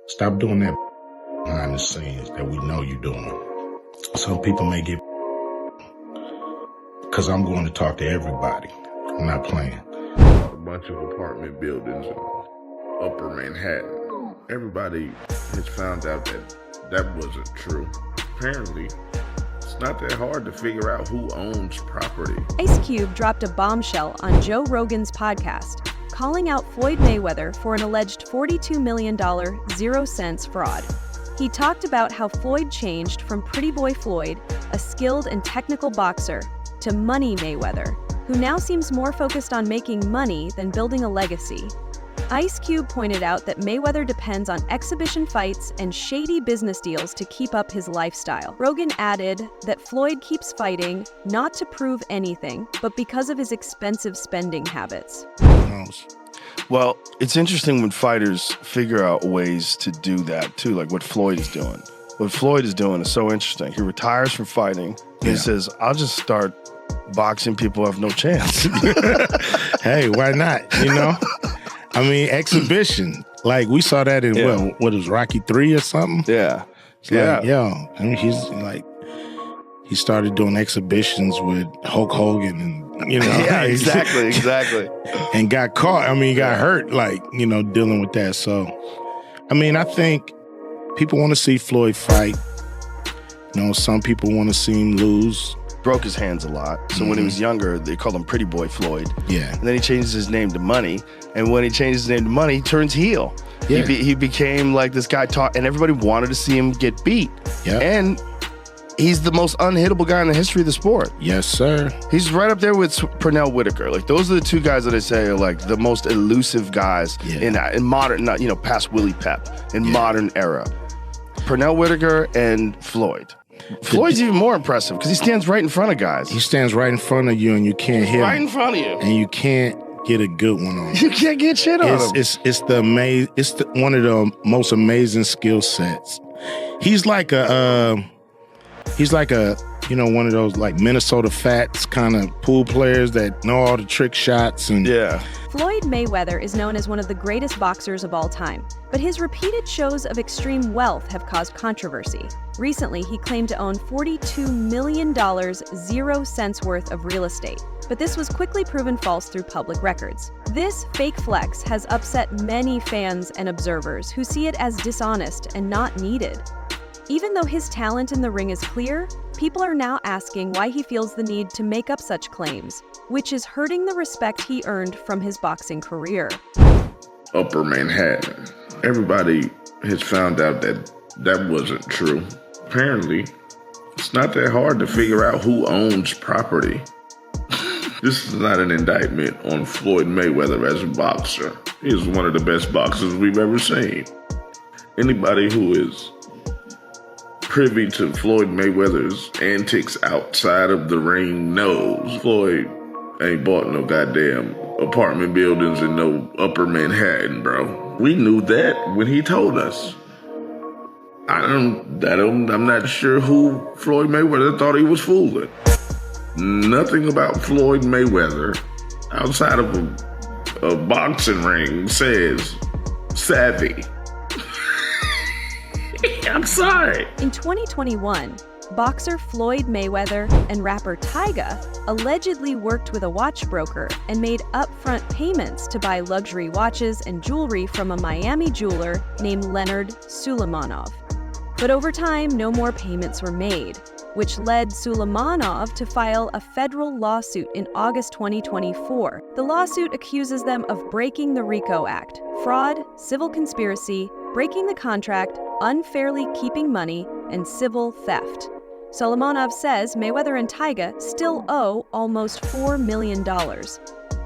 Stop doing that behind the scenes that we know you're doing. Some people may get, because I'm going to talk to everybody. I'm not playing. A bunch of apartment buildings in Upper Manhattan. Everybody has found out that that wasn't true. Apparently, it's not that hard to figure out who owns property. Ice Cube dropped a bombshell on Joe Rogan's podcast, calling out Floyd Mayweather for an alleged $42 million 0 cents fraud. He talked about how Floyd changed from Pretty Boy Floyd, a skilled and technical boxer, to Money Mayweather, who now seems more focused on making money than building a legacy. Ice Cube pointed out that Mayweather depends on exhibition fights and shady business deals to keep up his lifestyle. Rogan added that Floyd keeps fighting not to prove anything, but because of his expensive spending habits. Well, it's interesting when fighters figure out ways to do that too, like what Floyd is doing. What Floyd is doing is so interesting. He retires from fighting and he says, I'll just start boxing people who have no chance. Hey, why not? You know? I mean, exhibition. Like, we saw that in, what was Rocky 3 or something? Yeah. It's like, I mean, he's like, he started doing exhibitions with Hulk Hogan and, you know. Yeah, exactly. And got caught. I mean, he got hurt, like, you know, dealing with that. So, I mean, I think people want to see Floyd fight. You know, some people want to see him lose. Broke his hands a lot. So when he was younger, they called him Pretty Boy Floyd. Yeah. And then he changed his name to Money. And when he changed his name to Money, he turns heel. Yeah. He became like this guy and everybody wanted to see him get beat. Yeah. And he's the most unhittable guy in the history of the sport. Yes, sir. He's right up there with Pernell Whitaker. Like, those are the two guys that I say are like the most elusive guys in modern, not, you know, past Willie Pep, in modern era. Pernell Whitaker and Floyd. Floyd's even more impressive because he stands right in front of guys. He stands right in front of you and you can't hit him. Right in front of you. And you can't get a good one on him. You can't get shit on him. It's one of the most amazing skill sets. He's like a you know, one of those like Minnesota Fats kind of pool players that know all the trick shots and Floyd Mayweather is known as one of the greatest boxers of all time, but his repeated shows of extreme wealth have caused controversy. Recently, he claimed to own $42 million 0 cents worth of real estate, but this was quickly proven false through public records. This fake flex has upset many fans and observers who see it as dishonest and not needed. Even though his talent in the ring is clear, people are now asking why he feels the need to make up such claims, which is hurting the respect he earned from his boxing career. Upper Manhattan. Everybody has found out that that wasn't true. Apparently, it's not that hard to figure out who owns property. This is not an indictment on Floyd Mayweather as a boxer. He is one of the best boxers we've ever seen. Anybody who is privy to Floyd Mayweather's antics outside of the ring knows Floyd ain't bought no goddamn apartment buildings in no Upper Manhattan, bro. We knew that when he told us. I'm not sure who Floyd Mayweather thought he was fooling. Nothing about Floyd Mayweather outside of a boxing ring says savvy. I'm sorry. In 2021, boxer Floyd Mayweather and rapper Tyga allegedly worked with a watch broker and made upfront payments to buy luxury watches and jewelry from a Miami jeweler named Leonard Suleymanov. But over time, no more payments were made, which led Suleymanov to file a federal lawsuit in August 2024. The lawsuit accuses them of breaking the RICO Act, fraud, civil conspiracy, breaking the contract, unfairly keeping money, and civil theft. Suleymanov says Mayweather and Tyga still owe almost $4 million.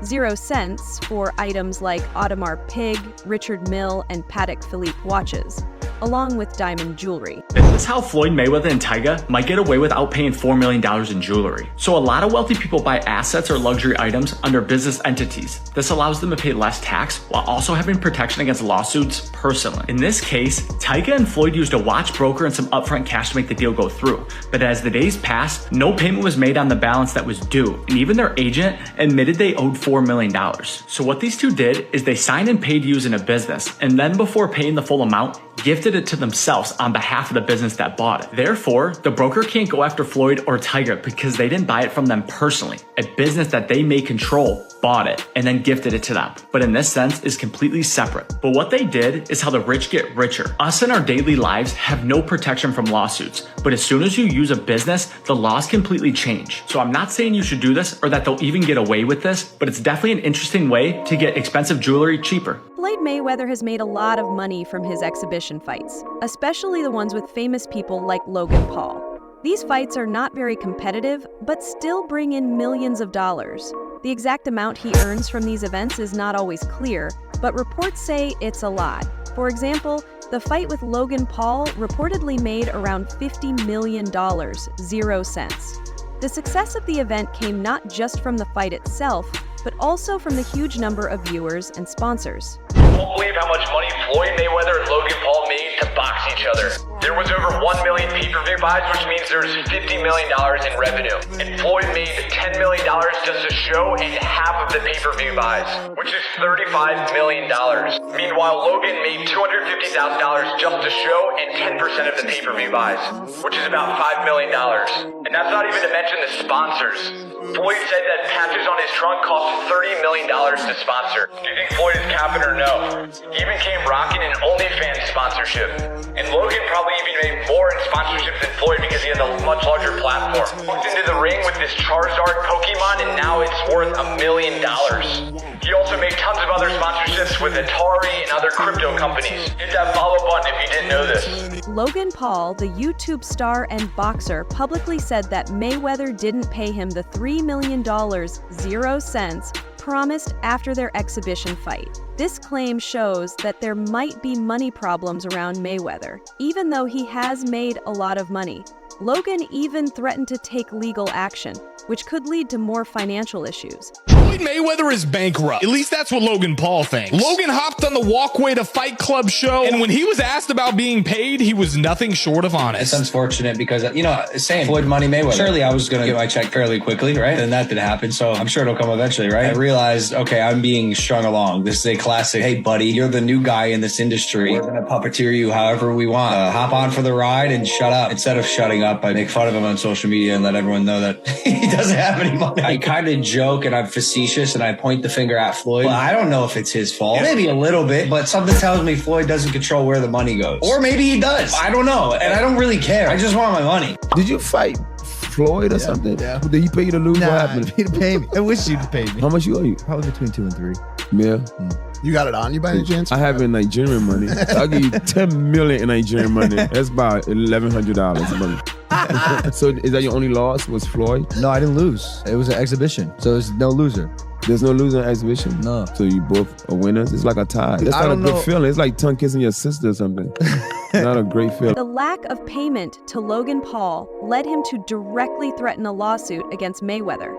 0 cents for items like Audemars Piguet, Richard Mille, and Patek Philippe watches, along with diamond jewelry. This is how Floyd Mayweather and Tyga might get away without paying $4 million in jewelry. So a lot of wealthy people buy assets or luxury items under business entities. This allows them to pay less tax while also having protection against lawsuits personally. In this case, Tyga and Floyd used a watch broker and some upfront cash to make the deal go through. But as the days passed, no payment was made on the balance that was due, and even their agent admitted they owed $4 million. So what these two did is they signed and paid using a business, and then before paying the full amount, gifted it to themselves on behalf of the business that bought it. Therefore, the broker can't go after Floyd or Tyga because they didn't buy it from them personally. A business that they may control bought it and then gifted it to them, but in this sense is completely separate. But what they did is how the rich get richer. Us in our daily lives have no protection from lawsuits, but as soon as you use a business, the laws completely change. So I'm not saying you should do this or that they'll even get away with this, but it's definitely an interesting way to get expensive jewelry cheaper. Floyd Mayweather has made a lot of money from his exhibition fights, especially the ones with famous people like Logan Paul. These fights are not very competitive, but still bring in millions of dollars. The exact amount he earns from these events is not always clear, but reports say it's a lot. For example, the fight with Logan Paul reportedly made around $50 million, 0 cents. The success of the event came not just from the fight itself, but also from the huge number of viewers and sponsors. You won't believe how much money Floyd Mayweather and Logan Paul made to box each other. There was over 1 million pay-per-view buys, which means there's $50 million in revenue. And Floyd made $10 million just to show and half of the pay-per-view buys, which is $35 million. Meanwhile, Logan made $250,000 just to show and 10% of the pay-per-view buys, which is about $5 million. And that's not even to mention the sponsors. Floyd said that patches on his trunk cost $30 million to sponsor. Do you think Floyd is capping or no? He even came rocking an OnlyFans sponsorship. And Logan probably even made more in sponsorship than Floyd because he has a much larger platform. Walked into the ring with this Charizard Pokemon and now it's worth $1 million. He also made tons of other sponsorships with Atari and other crypto companies. Hit that follow button if you didn't know this. Logan Paul, the YouTube star and boxer, publicly said that Mayweather didn't pay him the $3 million, 0 cents, promised after their exhibition fight. This claim shows that there might be money problems around Mayweather, even though he has made a lot of money. Logan even threatened to take legal action, which could lead to more financial issues. Floyd Mayweather is bankrupt. At least that's what Logan Paul thinks. Logan hopped on the walkway to Fight Club show, and when he was asked about being paid, he was nothing short of honest. It's unfortunate because, saying Floyd Money Mayweather, surely I was going to get my check fairly quickly, right? And that didn't happen, so I'm sure it'll come eventually, right? I realized, okay, I'm being strung along. This is a classic, hey, buddy, you're the new guy in this industry. We're going to puppeteer you however we want. Hop on for the ride and shut up. Instead of shutting up, I make fun of him on social media and let everyone know that he doesn't have any money. I kind of joke and I'm facetious and I point the finger at Floyd. Well, I don't know if it's his fault. Maybe a little bit, but something tells me Floyd doesn't control where the money goes. Or maybe he does. I don't know. And I don't really care. I just want my money. Did you fight Floyd or something? Yeah. Did he pay you to lose? Nah, What happened? he didn't pay me. I wish you'd pay me. How much you owe you? Probably between 2 and 3. Yeah. You got it on you by any chance? I have in Nigerian money. I'll give you 10 million in Nigerian money. That's about $1,100 money. So is that your only loss was Floyd? No, I didn't lose. It was an exhibition, so there's no loser. There's no loser in exhibition? No. So you both are winners? It's like a tie. That's not a good feeling. It's like tongue kissing your sister or something. Not a great feeling. The lack of payment to Logan Paul led him to directly threaten a lawsuit against Mayweather.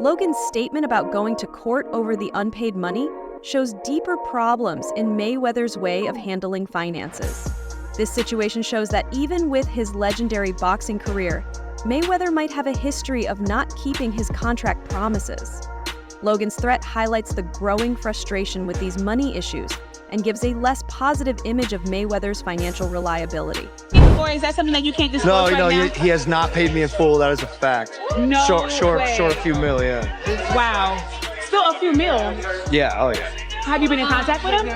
Logan's statement about going to court over the unpaid money shows deeper problems in Mayweather's way of handling finances. This situation shows that even with his legendary boxing career, Mayweather might have a history of not keeping his contract promises. Logan's threat highlights the growing frustration with these money issues and gives a less positive image of Mayweather's financial reliability. Or is that something that you can't disclose right now? He has not paid me in full. That is a fact. No Short way. a few mil, yeah. Wow. Still a few mil. Yeah, oh yeah. Have you been in contact with him?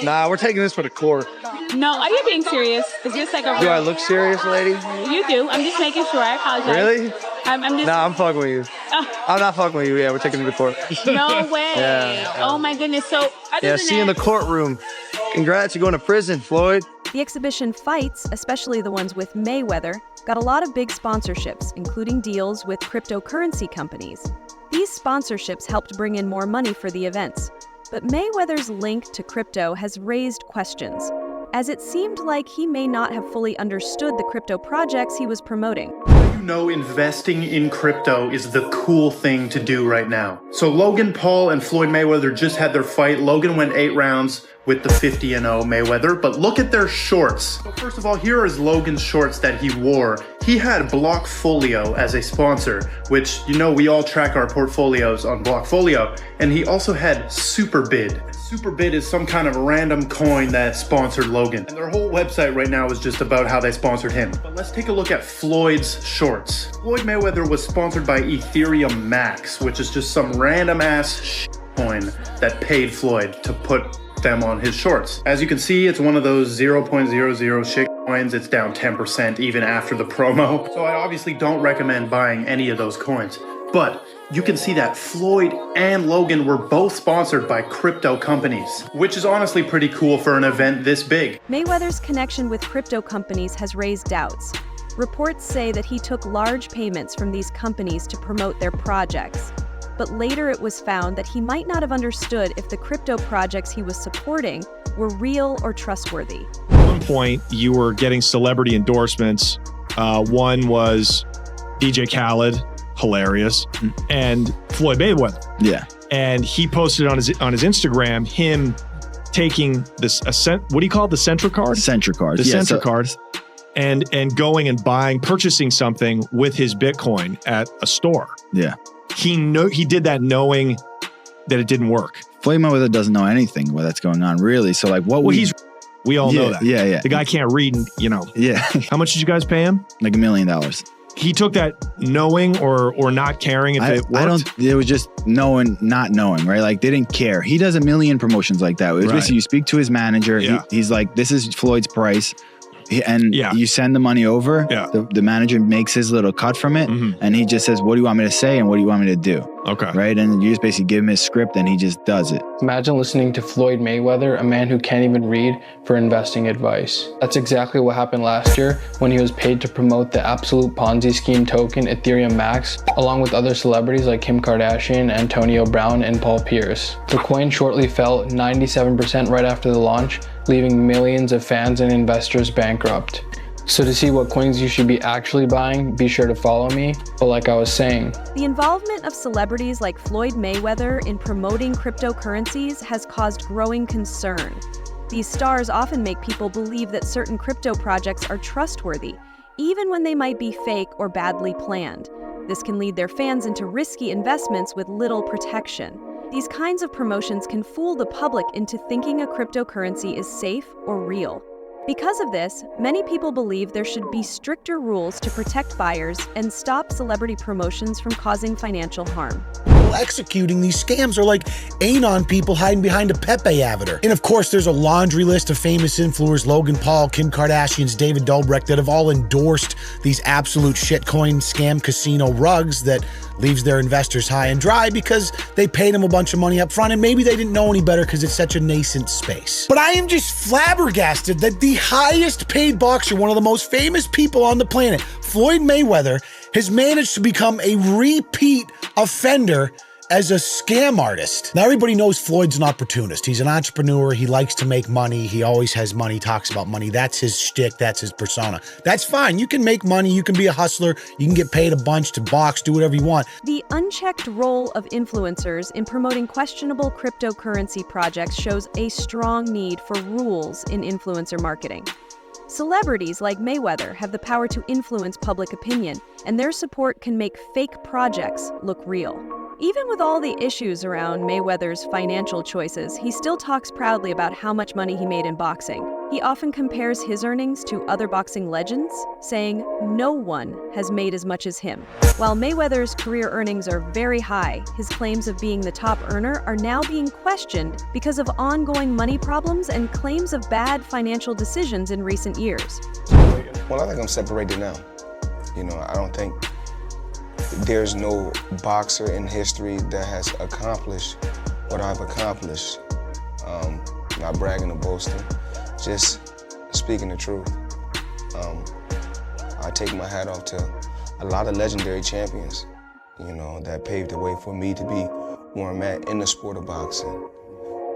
Nah, we're taking this for the court. No, are you being serious? Is this like a... Do I look serious, lady? You do. I'm just making sure. I apologize. Really? I'm just... Nah, I'm fucking with you. I'm not fucking with you. Yeah, we're taking it to court. No way. Yeah. Oh my goodness. So, See you in the courtroom. Congrats, you're going to prison, Floyd. The exhibition fights, especially the ones with Mayweather, got a lot of big sponsorships, including deals with cryptocurrency companies. These sponsorships helped bring in more money for the events. But Mayweather's link to crypto has raised questions, as it seemed like he may not have fully understood the crypto projects he was promoting. You know, investing in crypto is the cool thing to do right now. So Logan Paul and Floyd Mayweather just had their fight. Logan went 8 rounds with the 50-0 Mayweather, but look at their shorts. So first of all, here is Logan's shorts that he wore. He had Blockfolio as a sponsor, which, you know, we all track our portfolios on Blockfolio, and he also had Superbid. Superbid is some kind of random coin that sponsored Logan, and their whole website right now is just about how they sponsored him. But let's take a look at Floyd's shorts. Floyd Mayweather was sponsored by Ethereum Max, which is just some random ass coin that paid Floyd to put them on his shorts. As you can see, it's one of those 0.00 shit coins. It's down 10% even after the promo. So I obviously don't recommend buying any of those coins. But you can see that Floyd and Logan were both sponsored by crypto companies, which is honestly pretty cool for an event this big. Mayweather's connection with crypto companies has raised doubts. Reports say that he took large payments from these companies to promote their projects. But later it was found that he might not have understood if the crypto projects he was supporting were real or trustworthy. At one point, you were getting celebrity endorsements. One was DJ Khaled, hilarious, and Floyd Mayweather. Yeah. And he posted on his Instagram him taking this what do you call it? The Centra card? Centra card. The Centra card. And going and purchasing something with his Bitcoin at a store. Yeah. He did that knowing that it didn't work. Floyd Mayweather doesn't know anything that's going on, really. So like what we all know that. Yeah. The guy can't read, Yeah. How much did you guys pay him? Like $1 million. He took that knowing or not caring if it worked? It was just knowing, not knowing, right? Like they didn't care. He does a million promotions like that. It was basically you speak to his manager. Yeah. He's like, this is Floyd's price. You send the money over. Yeah. The manager makes his little cut from it. Mm-hmm. And he just says, what do you want me to say? And what do you want me to do? Okay. Right. And you just basically give him his script and he just does it. Imagine listening to Floyd Mayweather, a man who can't even read, for investing advice. That's exactly what happened last year when he was paid to promote the absolute Ponzi scheme token Ethereum Max, along with other celebrities like Kim Kardashian, Antonio Brown, and Paul Pierce. The coin shortly fell 97% right after the launch, leaving millions of fans and investors bankrupt. So to see what coins you should be actually buying, be sure to follow me. But like I was saying, the involvement of celebrities like Floyd Mayweather in promoting cryptocurrencies has caused growing concern. These stars often make people believe that certain crypto projects are trustworthy, even when they might be fake or badly planned. This can lead their fans into risky investments with little protection. These kinds of promotions can fool the public into thinking a cryptocurrency is safe or real. Because of this, many people believe there should be stricter rules to protect buyers and stop celebrity promotions from causing financial harm. Executing these scams are like anon people hiding behind a Pepe avatar. And of course, there's a laundry list of famous influencers, Logan Paul, Kim Kardashian's David Dobrik, that have all endorsed these absolute shitcoin scam casino rugs that leaves their investors high and dry because they paid them a bunch of money up front and maybe they didn't know any better because it's such a nascent space. But I am just flabbergasted that the highest paid boxer, one of the most famous people on the planet, Floyd Mayweather, has managed to become a repeat offender as a scam artist. Now, everybody knows Floyd's an opportunist. He's an entrepreneur. He likes to make money. He always has money, talks about money. That's his shtick. That's his persona. That's fine. You can make money. You can be a hustler. You can get paid a bunch to box, do whatever you want. The unchecked role of influencers in promoting questionable cryptocurrency projects shows a strong need for rules in influencer marketing. Celebrities like Mayweather have the power to influence public opinion, and their support can make fake projects look real. Even with all the issues around Mayweather's financial choices, he still talks proudly about how much money he made in boxing. He often compares his earnings to other boxing legends, saying no one has made as much as him. While Mayweather's career earnings are very high, his claims of being the top earner are now being questioned because of ongoing money problems and claims of bad financial decisions in recent years. Well, I think I'm separated now. I don't think there's no boxer in history that has accomplished what I've accomplished. Not bragging or boasting, just speaking the truth. I take my hat off to a lot of legendary champions, that paved the way for me to be where I'm at in the sport of boxing.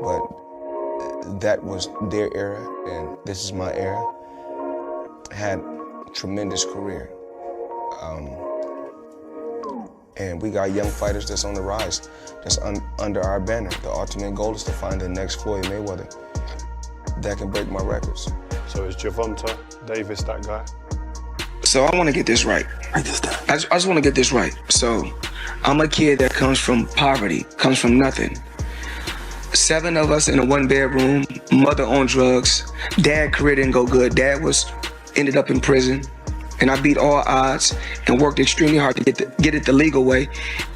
but that was their era, and this is my era. Had tremendous career. And we got young fighters that's on the rise, that's under our banner. The ultimate goal is to find the next Floyd Mayweather that can break my records. So is Gervonta Davis that guy? So I want to get this right. I just want to get this right. So I'm a kid that comes from poverty, comes from nothing. 7 of us in a 1-bedroom, mother on drugs, dad career didn't go good. Dad ended up in prison, and I beat all odds and worked extremely hard to get it the legal way.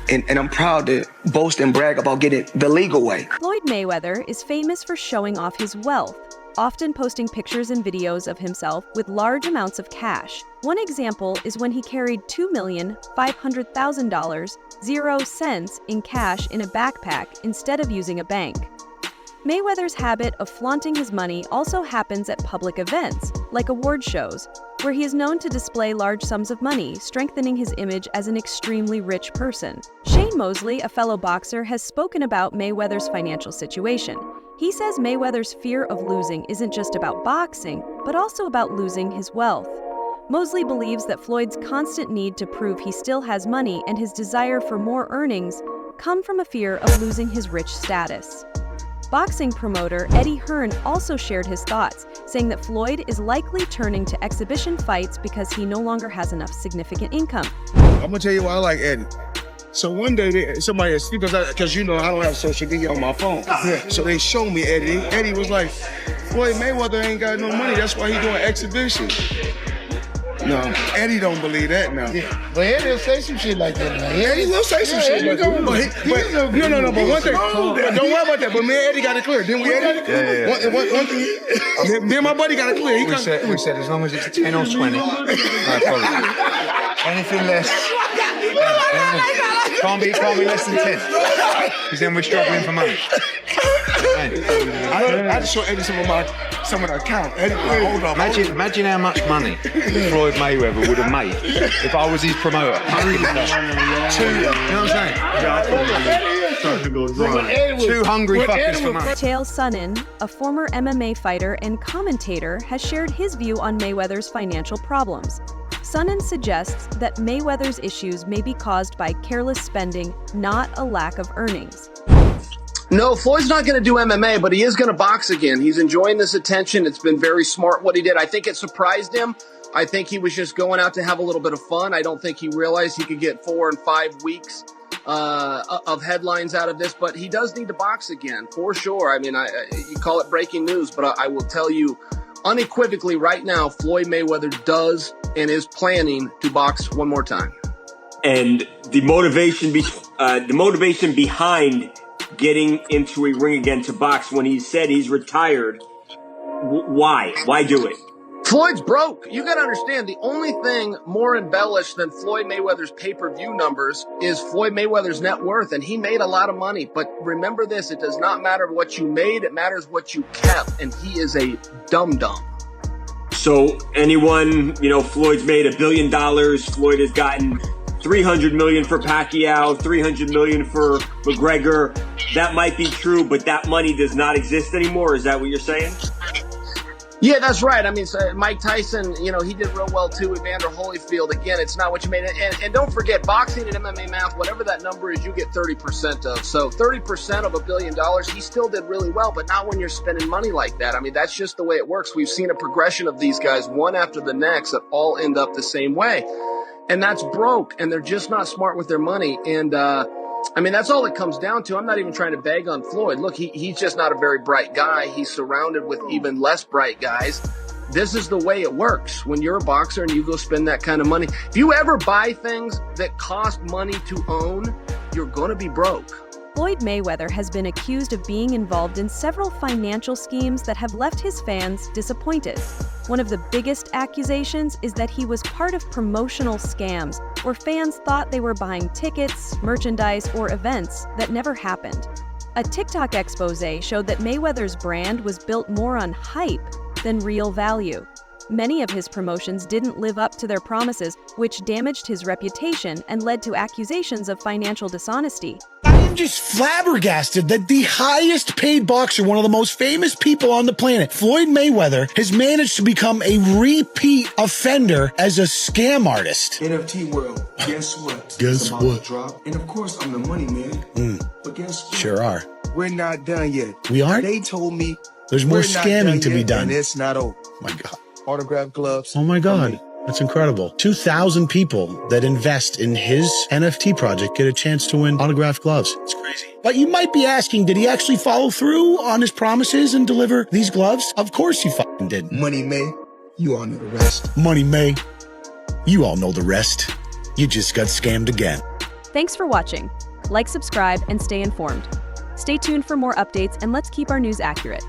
And I'm proud to boast and brag about getting it the legal way. Floyd Mayweather is famous for showing off his wealth, often posting pictures and videos of himself with large amounts of cash. One example is when he carried $2,500,000, 0 cents in cash in a backpack instead of using a bank. Mayweather's habit of flaunting his money also happens at public events, like award shows, where he is known to display large sums of money, strengthening his image as an extremely rich person. Shane Mosley, a fellow boxer, has spoken about Mayweather's financial situation. He says Mayweather's fear of losing isn't just about boxing, but also about losing his wealth. Mosley believes that Floyd's constant need to prove he still has money and his desire for more earnings come from a fear of losing his rich status. Boxing promoter Eddie Hearn also shared his thoughts, saying that Floyd is likely turning to exhibition fights because he no longer has enough significant income. I'm gonna tell you why I like Eddie. So one day, somebody asked me, because you know I don't have social media on my phone. So they showed me Eddie. Eddie was like, Floyd Mayweather ain't got no money, that's why he doing exhibitions. No, Eddie don't believe that now. Yeah. But Eddie will say some shit like that, man. Eddie will say some shit like that. But one thing, don't worry about that. But me and Eddie got it clear. Didn't we, Eddie? Yeah. One thing, me and my buddy got it clear. We said as long as it's 10 or 20, no problem. Anything less, can't be less than 10. Because then we're struggling for money. I had to show Eddie some of the account. Eddie, hold on. Imagine how much money Floyd Mayweather would have made if I was his promoter. You know what I'm saying? Two hungry fuckers for money. Chael Sonnen, a former MMA fighter and commentator, has shared his view on Mayweather's financial problems. Sonnen suggests that Mayweather's issues may be caused by careless spending, not a lack of earnings. No, Floyd's not going to do MMA, but he is going to box again. He's enjoying this attention. It's been very smart what he did. I think it surprised him. I think he was just going out to have a little bit of fun. I don't think he realized he could get 4 and 5 weeks of headlines out of this, but he does need to box again, for sure. I mean, you call it breaking news, but I will tell you unequivocally right now, Floyd Mayweather does and is planning to box one more time. And the motivation behind getting into a ring again to box when he said he's retired, why? Why do it? Floyd's broke. You got to understand, the only thing more embellished than Floyd Mayweather's pay-per-view numbers is Floyd Mayweather's net worth, and he made a lot of money. But remember this, it does not matter what you made, it matters what you kept, and he is a dum-dum. So anyone, Floyd's made $1 billion. Floyd has gotten $300 million for Pacquiao, $300 million for McGregor. That might be true, but that money does not exist anymore. Is that what you're saying? Yeah, that's right. I mean, so Mike Tyson, he did real well too with Evander Holyfield. Again, it's not what you made. And don't forget, boxing and MMA math, whatever that number is, you get 30% of. So 30% of $1 billion, he still did really well, but not when you're spending money like that. I mean, that's just the way it works. We've seen a progression of these guys, one after the next, that all end up the same way. And that's broke, and they're just not smart with their money. And, I mean, that's all it comes down to. I'm not even trying to bag on Floyd. Look, he's just not a very bright guy. He's surrounded with even less bright guys. This is the way it works when you're a boxer and you go spend that kind of money. If you ever buy things that cost money to own, you're going to be broke. Floyd Mayweather has been accused of being involved in several financial schemes that have left his fans disappointed. One of the biggest accusations is that he was part of promotional scams where fans thought they were buying tickets, merchandise, or events that never happened. A TikTok expose showed that Mayweather's brand was built more on hype than real value. Many of his promotions didn't live up to their promises, which damaged his reputation and led to accusations of financial dishonesty. I'm just flabbergasted that the highest paid boxer, one of the most famous people on the planet, Floyd Mayweather, has managed to become a repeat offender as a scam artist. NFT world, guess what? Guess It's about what? to drop. And of course, I'm the money man. But guess what? Sure are. We're not done yet. We aren't? They told me There's more we're not scamming to be yet, done. and it's not over. My God. Autograph gloves. Oh my God. That's incredible. 2,000 people that invest in his NFT project get a chance to win autographed gloves. It's crazy. But you might be asking, did he actually follow through on his promises and deliver these gloves? Of course he fucking did. Money May, you all know the rest. Money May, you all know the rest. You just got scammed again. Thanks for watching. Like, subscribe, and stay informed. Stay tuned for more updates, and let's keep our news accurate.